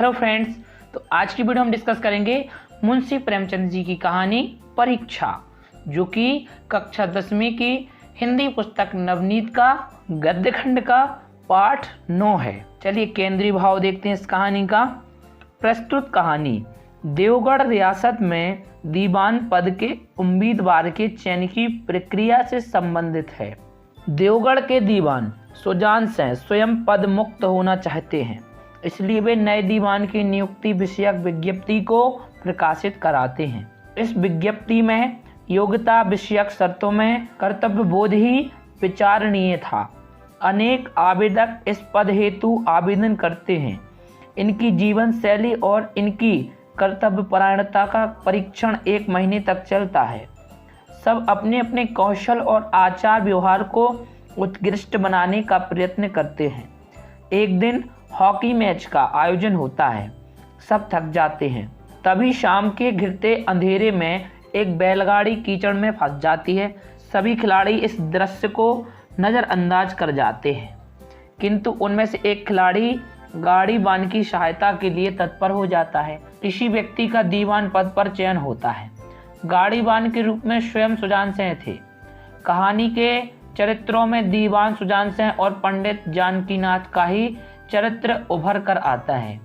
Hello friends, तो आज की वीडियो हम डिस्कस करेंगे मुंशी प्रेमचंद जी की कहानी परीक्षा, जो कि कक्षा 10वीं की हिंदी पुस्तक नवनीत का गद्य खंड का पाठ 9 है। चलिए केंद्रीय भाव देखते हैं इस कहानी का। प्रस्तुत कहानी देवगढ़ रियासत में दीवान पद के उम्मीदवार के चयन की प्रक्रिया से संबंधित है। देवगढ़ के दीवान सुजान सिंह स्वयं पद मुक्त होना चाहते हैं, इसलिए वे नए दीवान की नियुक्ति विषयक विज्ञप्ति को प्रकाशित कराते हैं। इस विज्ञप्ति में योग्यता विषयक शर्तों में कर्तव्य बोध ही विचारणीय था। अनेक आवेदक इस पद हेतु आवेदन करते हैं। इनकी जीवन शैली और इनकी कर्तव्य परायणता का परीक्षण 1 महीने तक चलता है। सब अपने अपने कौशल और आचार व्यवहार को उत्कृष्ट बनाने का प्रयत्न करते हैं। एक दिन हॉकी मैच का आयोजन होता है। सब थक जाते हैं। तभी शाम के घिरते अंधेरे में एक बैलगाड़ी कीचड़ में फंस जाती है। सभी खिलाड़ी इस दृश्य को नज़रअंदाज कर जाते हैं, किंतु उनमें से एक खिलाड़ी गाड़ी बान की सहायता के लिए तत्पर हो जाता है। इसी व्यक्ति का दीवान पद पर चयन होता है। गाड़ी बान के रूप में स्वयं सुजान सिंह थे। कहानी के चरित्रों में दीवान सुजान सिंह और पंडित जानकीनाथ का ही चरित्र उभर कर आता है।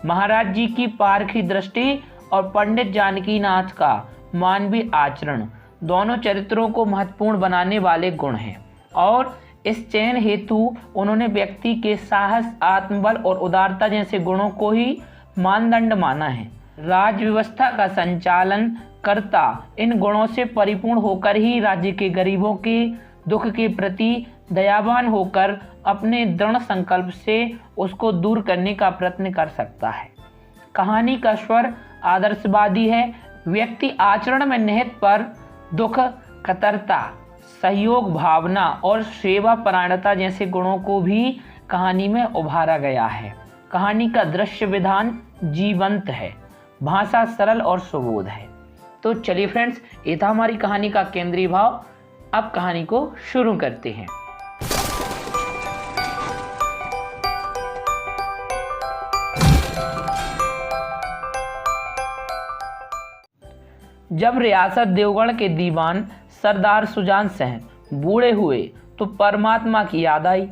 महाराज जी की पारखी दृष्टि और पंडित जानकीनाथ का मानवीय आचरण दोनों चरित्रों को महत्वपूर्ण बनाने वाले गुण हैं, और इस चयन हेतु उन्होंने व्यक्ति के साहस, आत्मबल और उदारता जैसे गुणों को ही मानदंड माना है। राज व्यवस्था का संचालन करता इन गुणों से परिपूर्ण होकर ही राज्य के गरीबों के दुख के प्रति दयावान होकर अपने दृढ़ संकल्प से उसको दूर करने का प्रयत्न कर सकता है। कहानी का स्वर आदर्शवादी है। व्यक्ति आचरण में निहित पर दुख, कतरता, सहयोग भावना और सेवा परायणता जैसे गुणों को भी कहानी में उभारा गया है। कहानी का दृश्य विधान जीवंत है, भाषा सरल और सुबोध है। तो चलिए फ्रेंड्स, ये था हमारी कहानी का केंद्रीय भाव। अब कहानी को शुरू करते हैं। जब रियासत देवगढ़ के दीवान सरदार सुजान सिंह बूढ़े हुए तो परमात्मा की याद आई।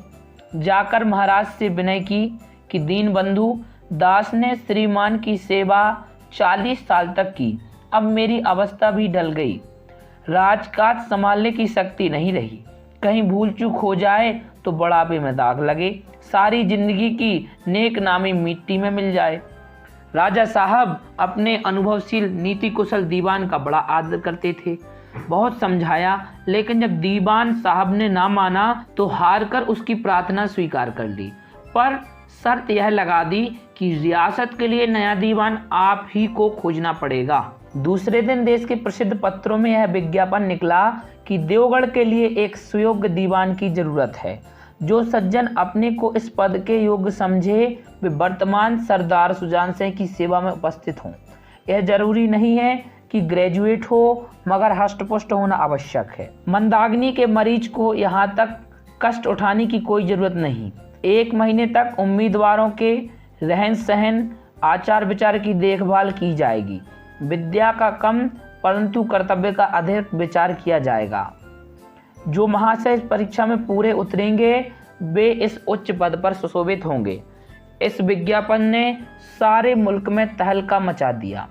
जाकर महाराज से विनय की कि दीन बंधु दास ने श्रीमान की सेवा 40 साल तक की, अब मेरी अवस्था भी ढल गई। राजकाज संभालने की शक्ति नहीं रही। कहीं भूल चूक हो जाए तो बुढ़ापे में दाग लगे, सारी जिंदगी की नेक नामी मिट्टी में मिल जाए। राजा साहब अपने अनुभवशील नीति कुशल दीवान का बड़ा आदर करते थे। बहुत समझाया, लेकिन जब दीवान साहब ने ना माना तो हार कर उसकी प्रार्थना स्वीकार कर ली, पर शर्त यह लगा दी कि रियासत के लिए नया दीवान आप ही को खोजना पड़ेगा। दूसरे दिन देश के प्रसिद्ध पत्रों में यह विज्ञापन निकला कि देवगढ़ के लिए एक सुयोग्य दीवान की जरूरत है। जो सज्जन अपने को इस पद के योग्य समझे वे वर्तमान सरदार सुजान सिंह की सेवा में उपस्थित हों। यह जरूरी नहीं है कि ग्रेजुएट हो, मगर हष्टपुष्ट होना आवश्यक है। मंदाग्नि के मरीज को यहाँ तक कष्ट उठाने की कोई जरूरत नहीं। 1 महीने तक उम्मीदवारों के रहन सहन, आचार विचार की देखभाल की जाएगी। विद्या का कम परंतु कर्तव्य का अधिक विचार किया जाएगा। जो महाशय इस परीक्षा में पूरे उतरेंगे वे इस उच्च पद पर सुशोभित होंगे। इस विज्ञापन ने सारे मुल्क में तहलका मचा दिया।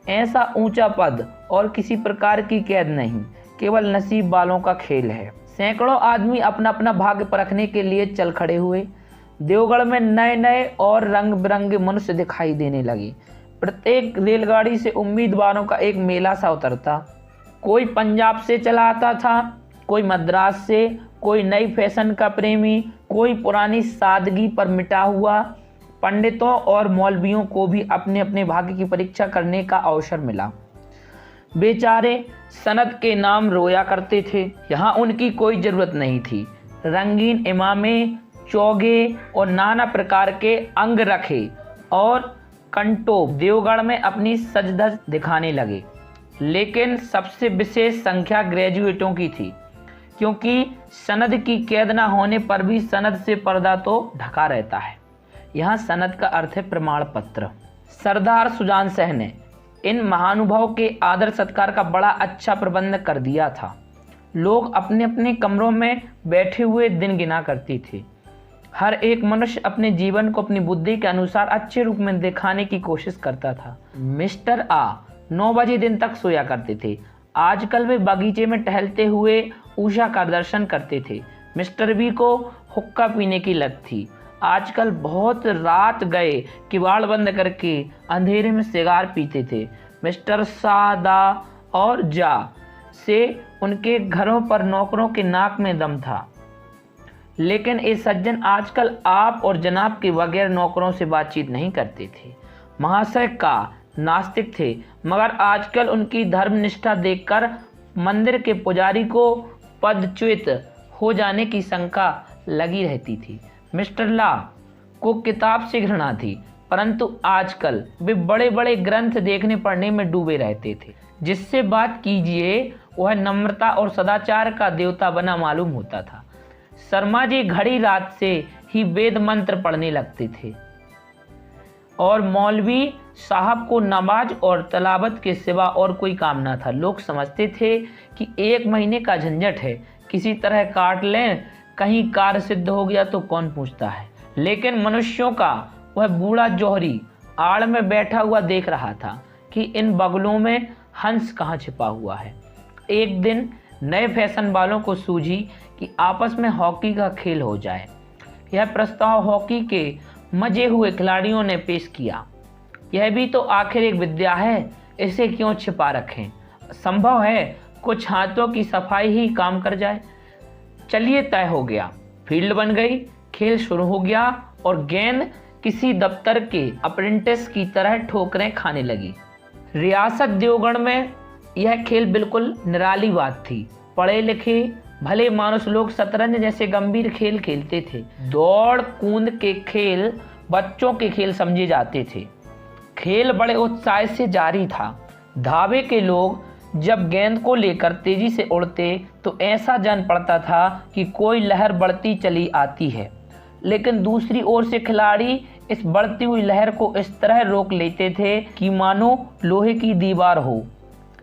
ऐसा ऊंचा पद और किसी प्रकार की कैद नहीं, केवल नसीब वालों का खेल है। सैकड़ों आदमी अपना अपना भाग्य परखने के लिए चल खड़े हुए। देवगढ़ में नए नए और रंग बिरंगे मनुष्य दिखाई देने लगे। प्रत्येक रेलगाड़ी से उम्मीदवारों का एक मेला सा उतरता। कोई पंजाब से चला आता था, कोई मद्रास से, कोई नई फैशन का प्रेमी, कोई पुरानी सादगी पर मिटा हुआ। पंडितों और मौलवियों को भी अपने अपने भाग्य की परीक्षा करने का अवसर मिला। बेचारे सनद के नाम रोया करते थे। यहाँ उनकी कोई ज़रूरत नहीं थी। रंगीन इमामे, चौगे और नाना प्रकार के अंग रखे और कंटो देवगढ़ में अपनी सजधज दिखाने लगे। लेकिन सबसे विशेष संख्या ग्रेजुएटों की थी, क्योंकि सनद की कैद न होने पर भी सनद से पर्दा तो ढका रहता है। यहाँ सनद का अर्थ है प्रमाण पत्र। सरदार सुजान सिंह ने इन महानुभावों के आदर सत्कार का बड़ा अच्छा प्रबंध कर दिया था। लोग अपने अपने कमरों में बैठे हुए दिन गिना करते थे। हर एक मनुष्य अपने जीवन को अपनी बुद्धि के अनुसार अच्छे रूप में दिखाने की कोशिश करता था। मिस्टर आ 9 बजे दिन तक सोया करते थे। आजकल वे बगीचे में टहलते हुए उषा का दर्शन करते थे। मिस्टर बी को हुक्का पीने की लत थी। आजकल बहुत रात गए किवाड़ बंद करके अंधेरे में सिगार पीते थे। मिस्टर सादा और जा से उनके घरों पर नौकरों के नाक में दम था। लेकिन ये सज्जन आजकल आप और जनाब के बगैर नौकरों से बातचीत नहीं करते थे। महाशय का नास्तिक थे, मगर आजकल उनकी धर्मनिष्ठा देखकर मंदिर के पुजारी को पदच्युत हो जाने की शंका लगी रहती थी। मिस्टर ला को किताब से घृणा थी, परंतु आजकल वे बड़े बड़े ग्रंथ देखने पढ़ने में डूबे रहते थे। जिससे बात कीजिए वह नम्रता और सदाचार का देवता बना मालूम होता था। शर्मा जी घड़ी रात से ही वेद मंत्र पढ़ने लगते थे और मौलवी साहब को नमाज और तलावत के सिवा और कोई काम ना था। लोग समझते थे कि 1 महीने का झंझट है, किसी तरह काट लें, कहीं कार्य सिद्ध हो गया तो कौन पूछता है। लेकिन मनुष्यों का वह बूढ़ा जौहरी आड़ में बैठा हुआ देख रहा था कि इन बगलों में हंस कहाँ छिपा हुआ है। एक दिन नए फैशन वालों को सूझी कि आपस में हॉकी का खेल हो जाए। यह प्रस्ताव हॉकी के मजे हुए खिलाड़ियों ने पेश किया। यह भी तो आखिर एक विद्या है, इसे क्यों छिपा रखें। संभव है कुछ हाथों की सफाई ही काम कर जाए। चलिए तय हो गया। फील्ड बन गई, खेल शुरू हो गया और गेंद किसी दफ्तर के अप्रेंटिस की तरह ठोकरें खाने लगी। रियासत देवगढ़ में यह खेल बिल्कुल निराली बात थी। पढ़े लिखे भले मानुस लोग शतरंज जैसे गंभीर खेल खेलते थे। दौड़ कूद के खेल बच्चों के खेल समझे जाते थे। खेल बड़े उत्साह से जारी था। धावे के लोग जब गेंद को लेकर तेजी से उड़ते तो ऐसा जान पड़ता था कि कोई लहर बढ़ती चली आती है। लेकिन दूसरी ओर से खिलाड़ी इस बढ़ती हुई लहर को इस तरह रोक लेते थे कि मानो लोहे की दीवार हो।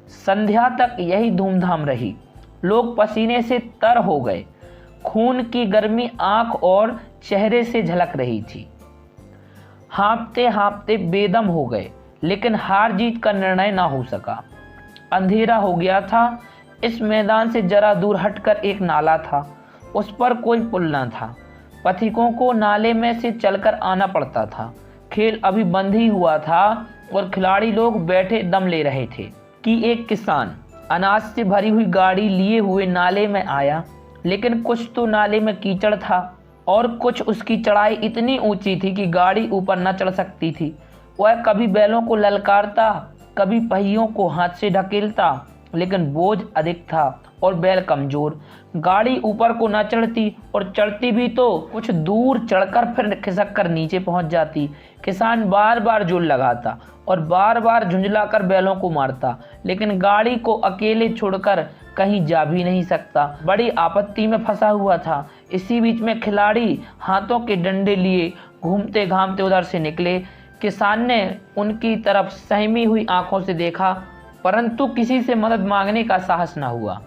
संध्या तक यही धूमधाम रही। लोग पसीने से तर हो गए। खून की गर्मी आंख और चेहरे से झलक रही थी। हाँफते हाँफते बेदम हो गए, लेकिन हार जीत का निर्णय ना हो सका। अंधेरा हो गया था। इस मैदान से जरा दूर हटकर एक नाला था, उस पर कोई पुल न था। पथिकों को नाले में से चलकर आना पड़ता था। खेल अभी बंद ही हुआ था और खिलाड़ी लोग बैठे दम ले रहे थे कि एक किसान अनाज से भरी हुई गाड़ी लिए हुए नाले में आया। लेकिन कुछ तो नाले में कीचड़ था और कुछ उसकी चढ़ाई इतनी ऊंची थी कि गाड़ी ऊपर न चढ़ सकती थी। वह कभी बैलों को ललकारता, कभी पहियों को हाथ से ढकेलता, लेकिन बोझ अधिक था और बैल कमजोर। गाड़ी ऊपर को न चढ़ती और चढ़ती भी तो कुछ दूर चढ़कर फिर खिसक कर नीचे पहुंच जाती। किसान बार बार जोर लगाता और बार बार झुंझलाकर बैलों को मारता, लेकिन गाड़ी को अकेले छोड़कर कहीं जा भी नहीं सकता। बड़ी आपत्ति में फंसा हुआ था। इसी बीच में खिलाड़ी हाथों के डंडे लिए घूमते घामते उधर से निकले। किसान ने उनकी तरफ सहमी हुई आंखों से देखा, परंतु किसी से मदद मांगने का साहस न हुआ।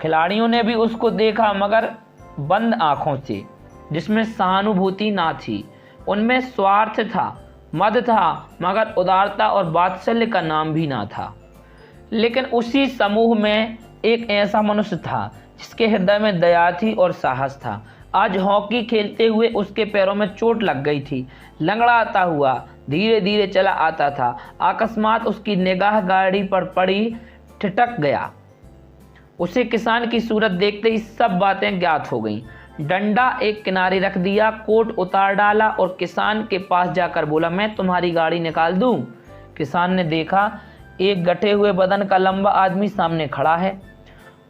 खिलाड़ियों ने भी उसको देखा, मगर बंद आंखों से, जिसमें सहानुभूति ना थी। उनमें स्वार्थ था, मद था, मगर उदारता और वात्सल्य का नाम भी ना था। लेकिन उसी समूह में एक ऐसा मनुष्य था जिसके हृदय में दया थी और साहस था। आज हॉकी खेलते हुए उसके पैरों में चोट लग गई थी। लंगड़ाता हुआ धीरे धीरे चला आता था। अकस्मात उसकी निगाह गाड़ी पर पड़ी, ठिठक गया। उसे किसान की सूरत देखते ही सब बातें ज्ञात हो गईं। डंडा एक किनारे रख दिया, कोट उतार डाला और किसान के पास जाकर बोला, मैं तुम्हारी गाड़ी निकाल दूं? किसान ने देखा एक गठे हुए बदन का लंबा आदमी सामने खड़ा है।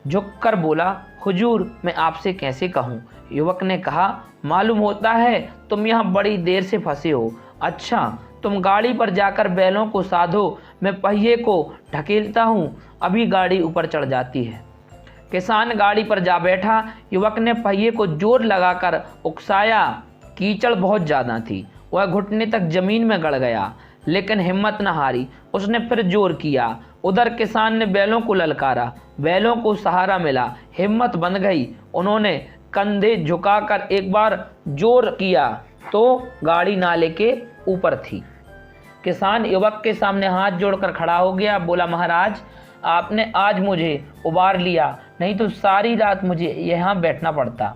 झुककर बोला, हुजूर मैं आपसे कैसे कहूँ? युवक ने कहा, मालूम होता है तुम यहाँ बड़ी देर से फंसे हो। अच्छा, तुम गाड़ी पर जाकर बैलों को साधो, मैं पहिए को ढकेलता हूँ, अभी गाड़ी ऊपर चढ़ जाती है। किसान गाड़ी पर जा बैठा। युवक ने पहिए को जोर लगाकर उकसाया। कीचड़ बहुत ज़्यादा थी वह घुटने तक जमीन में गड़ गया, लेकिन हिम्मत न हारी। उसने फिर जोर किया। उधर किसान ने बैलों को ललकारा, बैलों को सहारा मिला, हिम्मत बंध गई। उन्होंने कंधे झुकाकर एक बार जोर किया तो गाड़ी नाले के ऊपर थी। किसान युवक के सामने हाथ जोड़कर खड़ा हो गया, बोला, महाराज, आपने आज मुझे उबार लिया, नहीं तो सारी रात मुझे यहाँ बैठना पड़ता।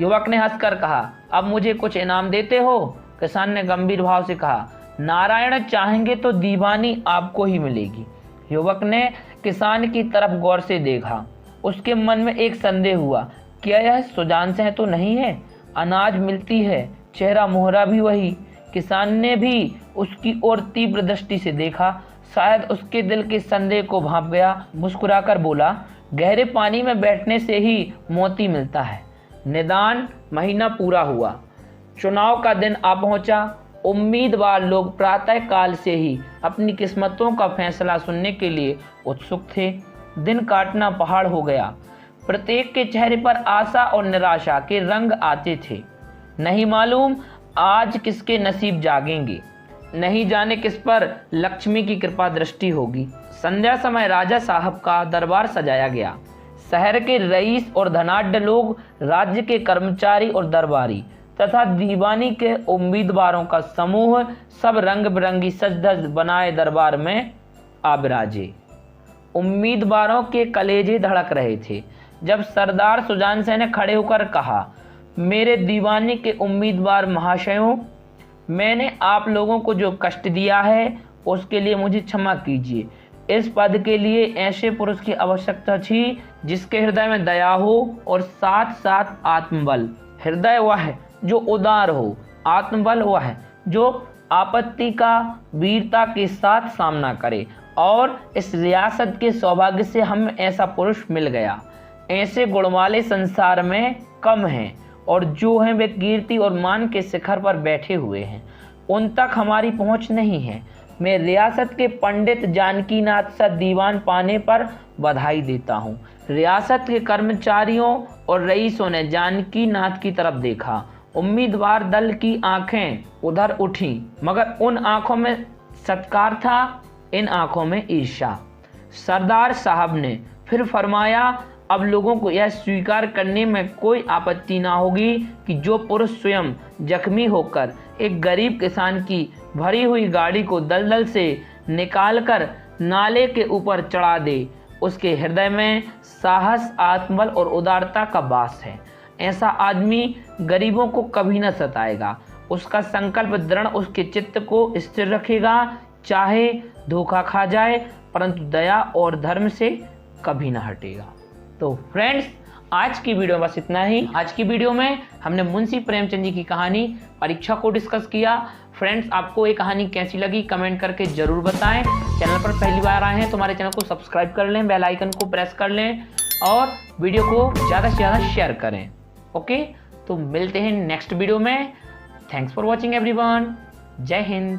युवक ने हंसकर कहा, अब मुझे कुछ इनाम देते हो? किसान ने गंभीर भाव से कहा, नारायण चाहेंगे तो दीवानी आपको ही मिलेगी। युवक ने किसान की तरफ गौर से देखा। उसके मन में एक संदेह हुआ, क्या यह सुजान से तो नहीं है? अनाज मिलती है, चेहरा मोहरा भी वही। किसान ने भी उसकी ओर तीव्र दृष्टि से देखा, शायद उसके दिल के संदेह को भांप गया। मुस्कुराकर बोला, गहरे पानी में बैठने से ही मोती मिलता है। निदान महीना पूरा हुआ, चुनाव का दिन आ पहुंचा। उम्मीदवार लोग प्रातः काल से ही अपनी किस्मतों का फैसला सुनने के लिए उत्सुक थे। दिन काटना पहाड़ हो गया। प्रत्येक के चेहरे पर आशा और निराशा के रंग आते थे। नहीं मालूम आज किसके नसीब जागेंगे, नहीं जाने किस पर लक्ष्मी की कृपा दृष्टि होगी। संध्या समय राजा साहब का दरबार सजाया गया। शहर के रईस और धनाढ्य लोग, राज्य के कर्मचारी और दरबारी तथा दीवानी के उम्मीदवारों का समूह सब रंग बिरंगी सज धज बनाए दरबार में आ बिराजे। उम्मीदवारों के कलेजे धड़क रहे थे जब सरदार सुजान सिंह ने खड़े होकर कहा, मेरे दीवानी के उम्मीदवार महाशयों, मैंने आप लोगों को जो कष्ट दिया है उसके लिए मुझे क्षमा कीजिए। इस पद के लिए ऐसे पुरुष की आवश्यकता थी जिसके हृदय में दया हो और साथ साथ आत्मबल। हृदय वह है जो उदार हो, आत्मबल वह है जो आपत्ति का वीरता के साथ सामना करे। और इस रियासत के सौभाग्य से हम ऐसा पुरुष मिल गया। ऐसे गुण वाले संसार में कम हैं, और जो हैं वे कीर्ति और मान के शिखर पर बैठे हुए हैं, उन तक हमारी पहुंच नहीं है। मैं रियासत के पंडित जानकीनाथ सा दीवान पाने पर बधाई देता हूँ। रियासत के कर्मचारियों और रईसों ने जानकीनाथ की तरफ देखा। उम्मीदवार दल की आंखें उधर उठी, मगर उन आंखों में सत्कार था, इन आंखों में ईर्ष्या। सरदार साहब ने फिर फरमाया, अब लोगों को यह स्वीकार करने में कोई आपत्ति ना होगी कि जो पुरुष स्वयं जख्मी होकर एक गरीब किसान की भरी हुई गाड़ी को दलदल से निकालकर नाले के ऊपर चढ़ा दे, उसके हृदय में साहस, आत्मबल और उदारता का वास है। ऐसा आदमी गरीबों को कभी न सताएगा। उसका संकल्प दृढ़ उसके चित्त को स्थिर रखेगा, चाहे धोखा खा जाए, परंतु दया और धर्म से कभी न हटेगा। तो फ्रेंड्स, आज की वीडियो में बस इतना ही। आज की वीडियो में हमने मुंशी प्रेमचंद जी की कहानी परीक्षा को डिस्कस किया। फ्रेंड्स, आपको ये कहानी कैसी लगी कमेंट करके जरूर बताएं। चैनल पर पहली बार आए हैं तो हमारे चैनल को सब्सक्राइब कर लें, बेल आइकन को प्रेस कर लें और वीडियो को ज़्यादा से ज़्यादा शेयर करें। ओके, तो मिलते हैं नेक्स्ट वीडियो में। Thanks for watching everyone. जय हिंद।